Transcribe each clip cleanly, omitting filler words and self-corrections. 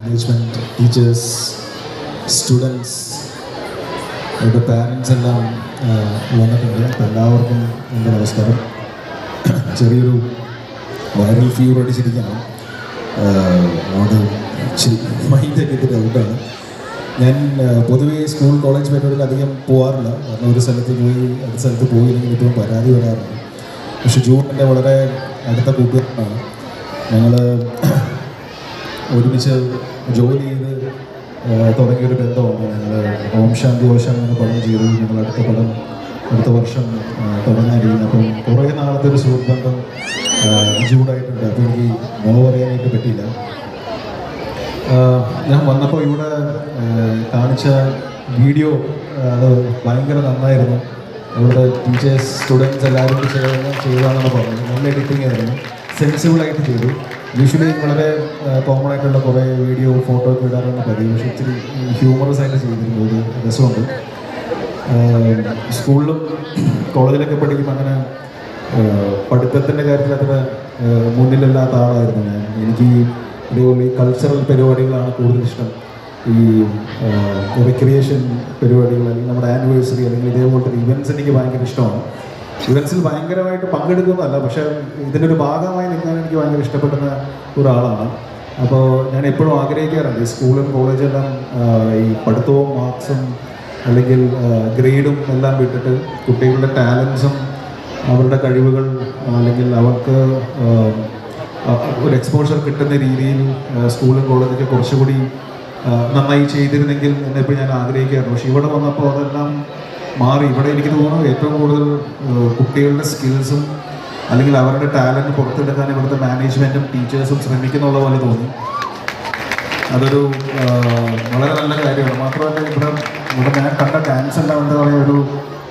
Management, teachers, students, അവരുടെ parents എല്ലാം വന്നിട്ടുണ്ട്. അപ്പോൾ എല്ലാവർക്കും എൻ്റെ നമസ്കാരം. ചെറിയൊരു വൈറൽ ഫീവർ അടിച്ചിരിക്കുകയാണ്. അത് മൈൻഡൊക്കെ ഇത്തിരി ഔട്ടാണ്. ഞാൻ പൊതുവേ സ്കൂൾ കോളേജ് പരിപാടിയിൽ അധികം പോകാറില്ല. കാരണം ഒരു സ്ഥലത്ത് പോയി അടുത്ത സ്ഥലത്ത് പോയില്ലെങ്കിൽ ഇപ്പം പരാതി വരാറുണ്ട്. പക്ഷെ ജൂൺ എൻ്റെ വളരെ അടുത്ത കൂട്ടുകാരനാണ്. ഞങ്ങൾ ഒരുമിച്ച് ജോലി ചെയ്ത് തുടങ്ങിയൊരു ബന്ധമാണ്. ഞങ്ങൾ ഓം ശാന്തി ഓശാൻ എന്ന പടം ചെയ്തു. ഞങ്ങൾ അടുത്ത വർഷം തുടങ്ങാനിരിക്കുന്നു. അപ്പം കുറേ നാളത്തെ ഒരു സുഹൃത്ത് ബന്ധം ജൂഡായിട്ടുണ്ട്. അപ്പോൾ എനിക്ക് നോ പറയാനായിട്ട് പറ്റിയില്ല. ഞാൻ വന്നപ്പോൾ ഇവിടെ കാണിച്ച വീഡിയോ അത് ഭയങ്കര നന്നായിരുന്നു. ഇവിടുത്തെ ടീച്ചേഴ്സ്, സ്റ്റുഡൻസ് എല്ലാവരും ചെയ്തതാണെന്ന് പറഞ്ഞു. നല്ല എഡിറ്റിംഗ് ആയിരുന്നു, സെൻസിബിളായിട്ട് ചെയ്തു. യൂഷ്വലി വളരെ കോമൺ ആയിട്ടുള്ള കുറേ വീഡിയോ, ഫോട്ടോ ഒക്കെ ഇടാറുണ്ട് പതിവ്. പക്ഷേ ഇച്ചിരി ഹ്യൂമറസ് ആയിട്ട് ചെയ്തിരുന്നു. ഒരു രസമുണ്ട്. സ്കൂളിലും കോളേജിലൊക്കെ പഠിക്കുമ്പോൾ അങ്ങനെ പഠിത്തത്തിൻ്റെ കാര്യത്തിൽ അത്ര മുന്നിലല്ലാത്ത ആളായിരുന്നു ഞാൻ. എനിക്ക് ഇതേപോലെ ഈ കൾച്ചറൽ പരിപാടികളാണ് കൂടുതൽ ഇഷ്ടം. ഈ റിക്രിയേഷൻ പരിപാടികൾ, അല്ലെങ്കിൽ നമ്മുടെ ആനിവേഴ്സറി, അല്ലെങ്കിൽ ഇതേപോലത്തെ ഇവൻറ്റ്സ് എനിക്ക് ഭയങ്കര ഇഷ്ടമാണ്. ഇവൻറ്റ്സിൽ ഭയങ്കരമായിട്ട് പങ്കെടുക്കുന്നതല്ല, പക്ഷേ ഇതിൻ്റെ ഒരു ഭാഗമായി നിൽക്കാൻ എനിക്ക് ഭയങ്കര ഇഷ്ടപ്പെടുന്ന ഒരാളാണ്. അപ്പോൾ ഞാൻ എപ്പോഴും ആഗ്രഹിക്കാറുണ്ട് ഈ സ്കൂളും കോളേജെല്ലാം ഈ പഠിത്തവും മാർക്സും അല്ലെങ്കിൽ ഗ്രേഡും എല്ലാം വിട്ടിട്ട് കുട്ടികളുടെ ടാലൻസും അവരുടെ കഴിവുകൾ അല്ലെങ്കിൽ അവർക്ക് ഒരു എക്സ്പോഷർ കിട്ടുന്ന രീതിയിൽ സ്കൂളും കോളേജൊക്കെ കുറച്ചുകൂടി നന്നായി ചെയ്തിരുന്നെങ്കിൽ എന്നിപ്പോൾ ഞാൻ ആഗ്രഹിക്കാറുണ്ട്. പക്ഷേ ഇവിടെ വന്നപ്പോൾ അതെല്ലാം മാറി. ഇവിടെ എനിക്ക് തോന്നുന്നു ഏറ്റവും കൂടുതൽ കുട്ടികളുടെ സ്കിൽസും അല്ലെങ്കിൽ അവരുടെ ടാലൻറ്റ് പുറത്തെടുക്കാൻ ഇവിടുത്തെ മാനേജ്മെൻറ്റും ടീച്ചേഴ്സും ശ്രമിക്കുന്നുള്ള പോലെ തോന്നി. അതൊരു വളരെ നല്ല കാര്യമാണ്. മാത്രമല്ല ഇവിടെ ഞാൻ കണ്ട ഡാൻസ് എല്ലാം എന്താ പറയുക, ഒരു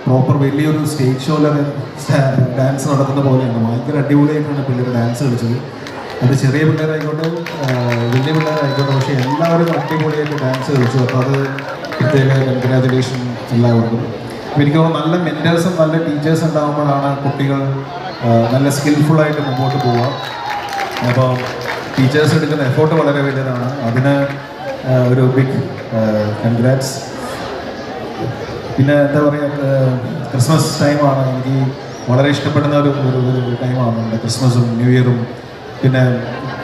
പ്രോപ്പർ വലിയൊരു സ്റ്റേജ് ഷോയിലെ ഡാൻസ് നടത്തുന്ന പോലെയാണ്. ഭയങ്കര അടിപൊളിയായിട്ടാണ് പിള്ളേർ ഡാൻസ് കളിച്ചത്. അത് ചെറിയ പിള്ളേരായിക്കോട്ടെ വലിയ പിള്ളേരായിക്കോട്ടെ, പക്ഷേ എല്ലാവരും അടിപൊളിയായിട്ട് ഡാൻസ് കളിച്ചു. അപ്പോൾ അത് പ്രത്യേക കൺഗ്രാജുലേഷൻ എല്ലാവർക്കും. എനിക്ക് തോന്നുന്നു നല്ല മെൻറ്റേഴ്സും നല്ല ടീച്ചേഴ്സ് ഉണ്ടാകുമ്പോഴാണ് കുട്ടികൾ നല്ല സ്കിൽഫുള്ളായിട്ട് മുമ്പോട്ട് പോവുക. അപ്പോൾ ടീച്ചേഴ്സ് എടുക്കുന്ന എഫേർട്ട് വളരെ വലുതാണ്. അതിന് ഒരു ബിഗ് കൺഗ്രാറ്റ്സ്. പിന്നെ എന്താ പറയുക, ക്രിസ്മസ് ടൈമാണ് എനിക്ക് വളരെ ഇഷ്ടപ്പെടുന്ന ഒരു ടൈമാണ്. ക്രിസ്മസും ന്യൂ ഇയറും പിന്നെ